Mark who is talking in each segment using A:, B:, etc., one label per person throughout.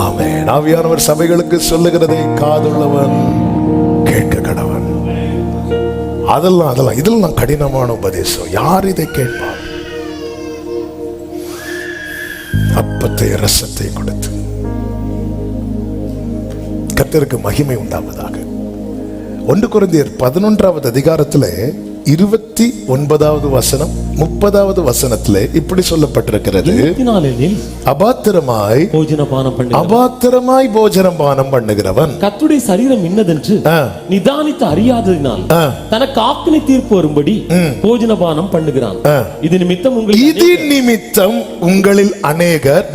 A: ஆமென். ஆவியானவர் சபைகளுக்கு சொல்லுகிறதை காதுள்ளவன் கேட்க கடவன். அதெல்லாம் இதெல்லாம் கடினமான உபதேசம். யார் இதை கேட்பார்? அப்பத்தை ரசத்தை கொடுத்து கர்த்தருக்கு மகிமை உண்டாவதாக. 1 கொரிந்தியர் 11வது அதிகாரத்திலே 29வது வசனம் 30வது வசனத்திலே இப்படி சொல்லப்பட்டிருக்கிறது, அபாத்திரமாய் போஜனம் பானம் பண்ணுகிறவன்
B: கர்த்தருடைய சரீரம் இன்னதென்று நிதானித்து அறியாததினால் தனக்கு ஆக்கினை தீர்ப்பு வரும்படி போஜன பானம் பண்ணுகிறான். இது நிமித்தம் உங்களில் அநேகர்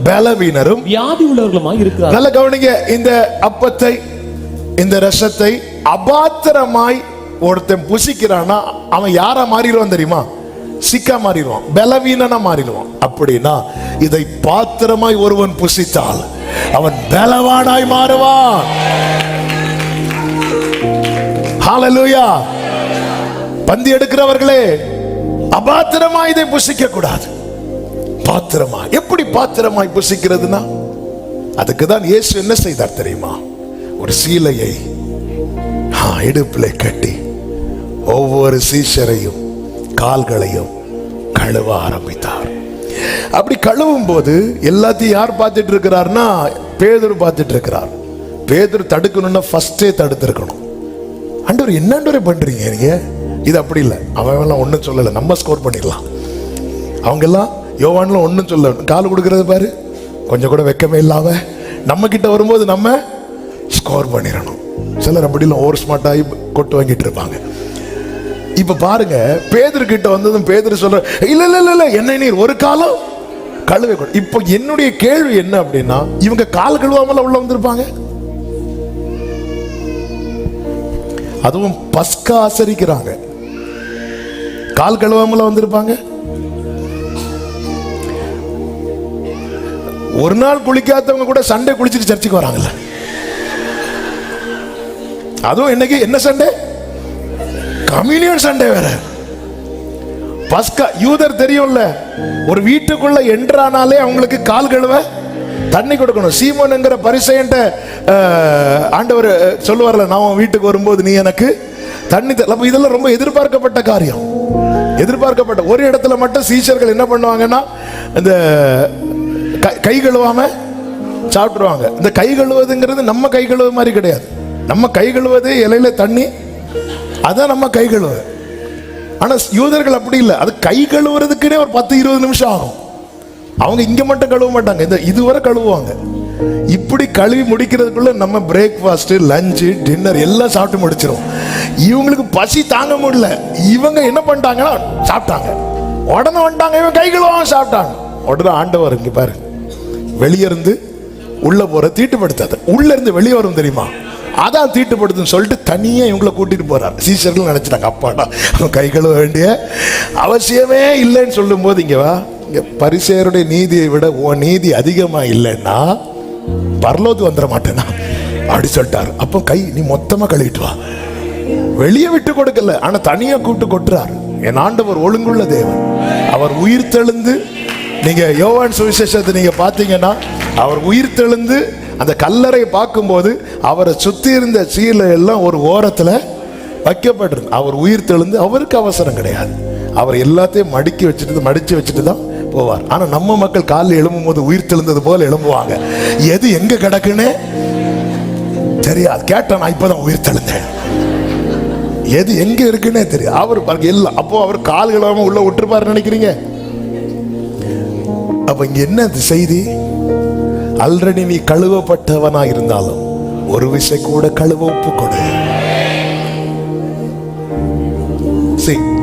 B: பலவீனரும் வியாதி உள்ளவர்களுமாய் இருக்கிறார்.
A: நல்ல கவனிங்க, இந்த அப்பத்தை இந்த ரசத்தை அபாத்திரமாய் ஒருத்தன் புசிக்கிறான்னா அவன் யாரா மாறிடுவான் தெரியுமா? சிக்கா மாறிடுவான், பலவீனனா மாறிடுவான். அப்படின்னா இதை பாத்திரமாய் ஒருவன் புசித்தால் அவன் பலவானாய் மாறுவான். ஹல்லேலூயா. பந்தி எடுக்கிறவர்களே, அபாத்திரமாய் இதை புசிக்க கூடாது. பாத்திரமா எப்படி பாத்திரமாய் புசிக்கிறதுனா, அதுக்கு தான் இயேசு என்ன செய்தார் தெரியுமா? ஒரு சீலையை இடுப்பிலே கட்டி ஒவ்வொரு சீஷரையும் கால்களையும் கழுவ ஆரம்பித்தார். அப்படி கழுவும் போது எல்லாத்தையும் யார் பார்த்துட்டு இருக்கிறார்னா, பேதுரு பார்த்துட்டு இருக்கிறார். பேதுரு தடுக்கணும்னா ஃபர்ஸ்டே தடுத்திருக்கணும். ஆண்டவர் என்ன பண்றீங்க நீங்க? இது அப்படி இல்லை. அவன் ஒன்றும் சொல்லலை, நம்ம ஸ்கோர் பண்ணிடலாம். அவங்க எல்லாம் யோவான்ல ஒன்றும் சொல்ல, கால் கொடுக்கறது பாரு, கொஞ்சம் கூட வெக்கமே இல்லாம நம்ம கிட்ட வரும்போது நம்ம ஸ்கோர் பண்ணிடணும். சிலர் அப்படிலாம் ஓவர் ஸ்மார்ட்டாகி கொட்டு வாங்கிட்டு இருப்பாங்க. இப்ப பாருங்க, பேதுரு கிட்ட வந்ததும் பேதுரு சொல்ற, இல்ல இல்ல இல்ல என்ன நீர் ஒரு காலம் கழுவை. இப்போ என்னுடைய கேள்வி என்ன அப்படின்னா, இவங்க கால் கழுவாமல உள்ள வந்திருப்பாங்க? அதுவும் பஸ்கா ஆசரிக்கிறாங்க, கால் கழுவாமல வந்திருப்பாங்க? ஒரு நாள் குளிக்காதவங்க கூட சண்டே குளிச்சுட்டு சர்ச்சுக்கு வராங்கல்ல. அதுவும் இன்னைக்கு என்ன சண்டே? கம்யூனியன் சண்டே வேற. பஸ்கா யூதர் தெரியும்ல, ஒரு வீட்டுக்குள்ள என்ட்ரானாலே அவங்களுக்கு கால் கழுவ தண்ணி கொடுக்கணும். சீமோன் என்கிற பரிசேயன்ட்ட ஆண்டவர் சொல்லுவார்ல, நான் வீட்டுக்கு வரும்போது நீ எனக்கு தண்ணி தர. இதெல்லாம் ரொம்ப எதிர்பார்க்கப்பட்ட காரியம். எதிர்பார்க்கப்பட்ட ஒரு இடத்துல மட்டும் சீஷர்கள் என்ன பண்ணுவாங்கன்னா, இந்த கை கழுவாம சாப்பிட்டுருவாங்க. இந்த கை கழுவுதுங்கிறது நம்ம கை கழுவு மாதிரி கிடையாது. நம்ம கை கழுவது இலையில தண்ணி, அதான் நம்ம கை கழுவு. ஆனா யூதர்கள் அப்படி இல்லை. அது கை கழுவுறதுக்குனே ஒரு 10-20 நிமிஷம் ஆகும். அவங்க இங்க மட்டும் கழுவ மாட்டாங்க, இதுவரை கழுவுவாங்க. இப்படி கழுவி முடிக்கிறதுக்குள்ள நம்ம பிரேக்ஃபாஸ்ட், லஞ்சு, டின்னர் எல்லாம் சாப்பிட்டு முடிச்சிடும். இவங்களுக்கு பசி தாங்க முடியல. இவங்க என்ன பண்ணிட்டாங்கன்னா சாப்பிட்டாங்க, உடனே வந்துட்டாங்க. இவன் கை கழுவாம சாப்பிட்டாங்க. உடனே ஆண்டவர் இங்க பாரு, வெளியே இருந்து உள்ள போற தீட்டுப்படுத்தாத, உள்ள இருந்து வெளியே வரும் தெரியுமா, அதான் தீட்டுப்படுத்துன்னு சொல்லிட்டு தனியா இவங்களை கூட்டிட்டு போறார். சீஷர்கள் நினைச்சிட்டாங்க, அப்பாடா அவன் கை கழுவ வேண்டிய அவசியமே இல்லைன்னு சொல்லும் போது, இங்க வா, இங்க பரிசேயருடைய நீதியை விட உன் நீதி அதிகமா இல்லைன்னா பரலோது வந்துட மாட்டேனா அப்படி சொல்லிட்டாரு. அப்போ கை நீ மொத்தமா கழுவிட்டு வா. வெளியே விட்டு கொடுக்கல, ஆனா தனியா கூப்பிட்டு கொட்டுறாரு. என் ஆண்டவர் ஒழுங்குள்ள தேவன். அவர் உயிர் தெழுந்து, நீங்க யோவான் சுவிசேஷத்தை நீங்க பாத்தீங்கன்னா, அவர் உயிர் தெழுந்து அந்த கல்லறை பார்க்கும்போது அவரை சுத்தி இருந்த சீலை எல்லாம் ஒரு ஓரத்துல வைக்கப்பட்டிருக்கு. அவர் உயிர் தெழுந்து, அவருக்கு அவசரம் கிடையாது. அவர் எல்லாத்தையும் மடிச்சு வச்சுட்டு தான் போவார். ஆனா நம்ம மக்கள் காலில் எழும்பும் போது உயிர் தெழுந்தது போல எழும்புவாங்க. எது எங்க கிடக்குன்னு தெரியாது. கேட்டேன், நான் இப்பதான் உயிர் தெழுந்தேன், எது எங்க இருக்குன்னே தெரியாது. அவர் எல்லாம் அப்போ அவர் கால் கழுவாம உள்ள விட்டுருப்பாரு நினைக்கிறீங்க? அப்ப இங்க என்ன செய்தி? ஆல்ரெடி நீ கழுவப்பட்டவனா இருந்தாலும் ஒரு விசை கூட கழுவ ஒப்பு கொடு.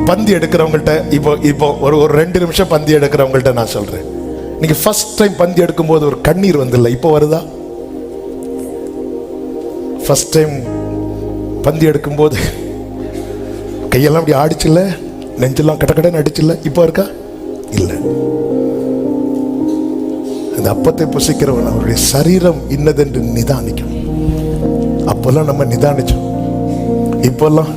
A: பந்தி எடுக்கிறவங்கள்ட்ட இப்போ ஒரு 2 நிமிஷம் பந்தி எடுக்கிறவங்கள்ட்ட நான் சொல்றேன், நீங்க ஃபர்ஸ்ட் டைம் பந்தி எடுக்கும் போது ஒரு கண்ணீர் வந்துல்ல, இப்போ வருதா? ஃபர்ஸ்ட் டைம் பந்தி எடுக்கும் போது கையெல்லாம் அப்படி ஆடிச்சுல்ல, நெஞ்செல்லாம் கடக்கடன்னு அடிச்சுல்ல, இப்போ இருக்கா? இல்லை. அந்த அப்பத்தை புசிக்கிறவன் அவருடைய சரீரம் இன்னதென்று நிதானிக்கும். அப்பெல்லாம் நம்ம நிதானிச்சோம். இப்பெல்லாம்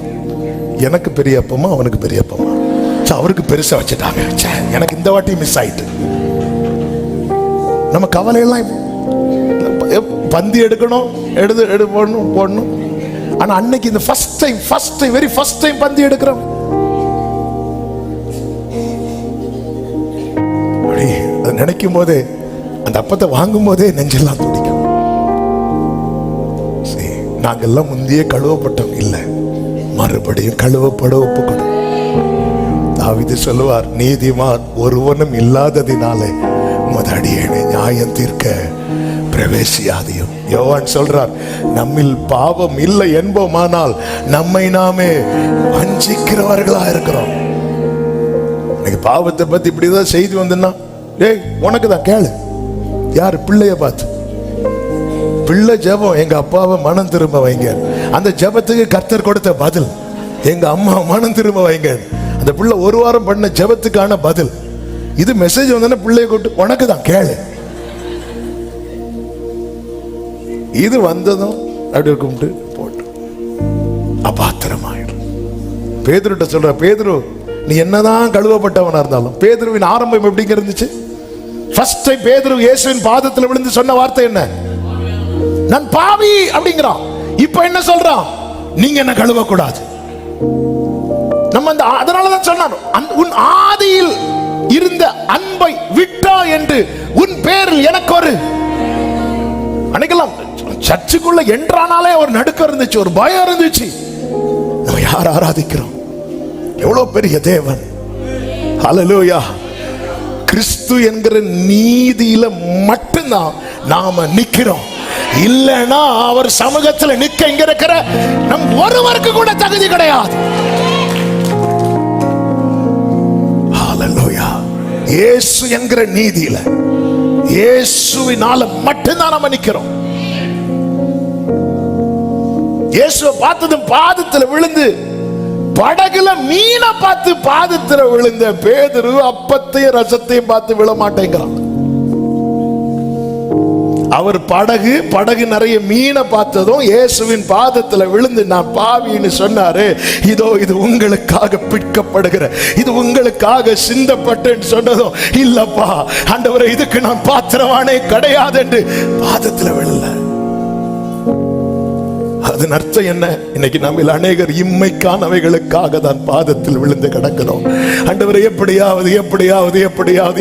A: எனக்கு பெரிய அப்பமா, அவனுக்கு பெரிய அப்பமா, அவருக்கு பெருசா வச்சுட்டாங்க, எனக்கு இந்த வாட்டி மிஸ் ஆயிட்டு. நம்ம கவலையெல்லாம் பந்தி எடுக்கணும், எடு போடணும். ஆனா அன்னைக்கு இந்த first time very first time பந்தி எடுக்கிறோம். அதை நினைக்கும் போதே, அந்த அப்பத்தை வாங்கும் போதே நெஞ்செல்லாம் துடிக்கும். நாங்கெல்லாம் முந்தைய கழுவப்பட்டோம் இல்ல, மறுபடியும் கழுவப்பட ஒப்புக்கணும். தாவீது சொல்லுவார், நீதிமான் ஒருவனும் இல்லாததினாலே உமது அடியேனை நியாயம் தீர்க்க பிரவேசியாதையும். யோவான் சொல்றார், நம்மில் பாவம் இல்லை என்போமானால் நம்மை நாமே வஞ்சிக்கிறவர்களா இருக்கிறோம். இன்னைக்கு பாவத்தை பத்தி இப்படிதான் செய்தி வந்துன்னா, டேய் உனக்கு தான் கேளு. யாரு? பிள்ளைய பார்த்து. பிள்ளை ஜெபம், எங்க அப்பாவை மனம் திரும்ப வைங்க. அந்த ஜெபத்துக்கு கர்த்தர் கொடுத்த பதில், எங்க அம்மா மனம் திரும்ப வைங்க. அந்த பிள்ளை ஒரு வாரம் பண்ண ஜெபத்துக்கான பதில். இது மெசேஜ் வந்தோன்னா பிள்ளைய கூப்பிட்டு உனக்கு தான் கேளு. இது வந்ததும் அப்படி கும்பிட்டு போட்டு அபாத்திரமாயிடும். பேதுருட்ட சொல்ற, பேதுரு நீ என்னதான் கழுவப்பட்டவனா இருந்தாலும். பேதுருவின் ஆரம்பம் எப்படிங்க இருந்துச்சு? ஃபர்ஸ்ட் டைம் பேதுரு இயேசுவின் பாதத்தில் விழுந்து சொன்ன வார்த்தை என்ன? நான் பாவி அப்படிங்கிறான். இப்ப என்ன சொல்றான்? நீங்க என்ன கழுவ கூடாது. நம்ம அதனாலதான் சொன்னான், உன் ஆதியில் இருந்த அன்பை விட்டா என்று உன் பேரில் எனக்கு ஒரு. அன்னைக்கெல்லாம் சர்ச்சுக்குள்ள என்றானாலே ஒரு நடுக்கம் இருந்துச்சு, ஒரு பயம் இருந்துச்சு. நம்ம யார் ஆராதிக்கிறோம்? எவ்வளவு பெரிய தேவன். ஹல்லேலூயா. கிறிஸ்து என்கிற நீதியில மட்டும்தான் நாம நிக்கிறோம். இல்லனா அவர் சமூகத்தில் நிக்க இங்க இருக்கிற நம் ஒருவருக்கு கூட தகுதி கிடையாது. ஹல்லேலூயா. இயேசு என்கிற நீதியில, இயேசுவினால மட்டும்தான் நாம நிக்கிறோம். இயேசுவை பார்த்ததும் பாதத்தில் விழுந்து, படகுல மீனை பார்த்து பாதத்தில் விழுந்த பேதுரு அப்பத்தையும் ரசத்தையும் பார்த்து விழ மாட்டேங்கிறான். அவர் படகு நிறைய மீனை பார்த்ததும் இயேசுவின் பாதத்துல விழுந்து நான் பாவின்னு சொன்னாரு. இதோ இது உங்களுக்காக பிற்கப்படுகிற, இது உங்களுக்காக சிந்தப்பட்டேன்னு சொன்னதும், இல்லப்பா ஆண்டவரே இதுக்கு நான் பாத்திரவானே கிடையாது என்று பாதத்துல விழல. அதன் அர்த்தம் என்ன? இன்னைக்கு நம்மில் அநேகர் இம்மைக்கானவைகளுக்காக தான் பாதத்தில் விழுந்து கிடக்கிறோம். ஆண்டவரே எப்படியாவது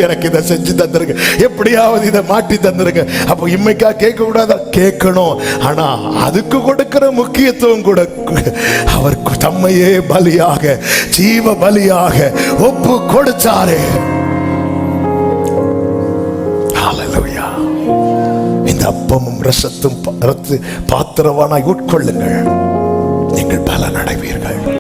A: எனக்கு இதை செஞ்சு தந்துருங்க, எப்படியாவது இதை மாட்டி தந்துருங்க. அப்போ இம்மைக்கா கேட்க கூடாதா? கேட்கணும். ஆனா அதுக்கு கொடுக்கிற முக்கியத்துவம் கூட, அவர் தம்மையே பலியாக, ஜீவ பலியாக ஒப்பு கொடுத்தாரே. ஹல்லேலூயா. இந்த அப்பமும் ரசத்தும் பாத்திரவானாய் உட்கொள்ளுங்கள், நீங்கள் பலன் அடைவீர்கள்.